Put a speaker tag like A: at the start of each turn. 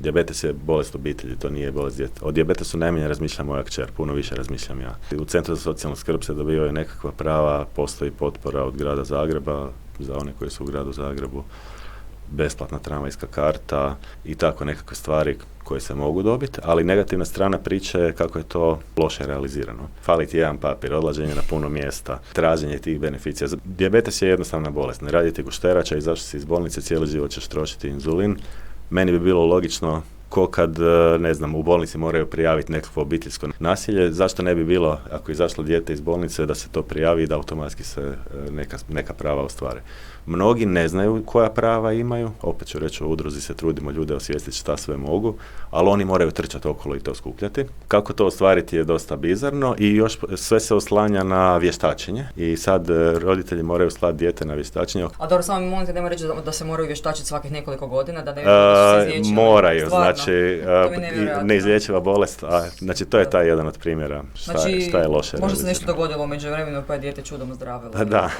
A: Dijabetes je bolest obitelji, to nije bolest djeteta. O dijabetesu najmanje razmišlja moja kćer, puno više razmišljam ja. U Centru za socijalnu skrb se dobivaju nekakva prava, postoji potpora od grada Zagreba, za one koji su u gradu Zagrebu, besplatna tramvajska karta i tako nekakve stvari koje se mogu dobiti, ali negativna strana priče je kako je to loše realizirano. Fali ti jedan papir, odlaženje na puno mjesta, traženje tih beneficija. Dijabetes je jednostavna bolest, ne radi ti gušterača, izašao si iz bolnice, cijeli život ćeš trošiti inzulin. Meni bi bilo logično ko kad, ne znam, u bolnici moraju prijaviti nekakvo obiteljsko nasilje, zašto ne bi bilo, ako je izašlo dijete iz bolnice, da se to prijavi i da automatski se neka prava ostvare. Mnogi ne znaju koja prava imaju, opet ću reći, u udruzi se trudimo ljude osvijestiti šta sve mogu, ali oni moraju trčati okolo i to skupljati. Kako to ostvariti je dosta bizarno i još sve se oslanja na vještačenje i sad roditelji moraju slati dijete na vještačenje.
B: A dobro, samo mi molite, nema reći da se moraju vještačiti svakih nekoliko godina, da se izliječili.
A: Moraju,
B: stvarno.
A: Znači neizlječiva bolest, znači to je taj jedan od primjera šta je loše.
B: Možda se nešto dogodilo u međuvremenu pa je dijete čudom zdravilo.
A: Da.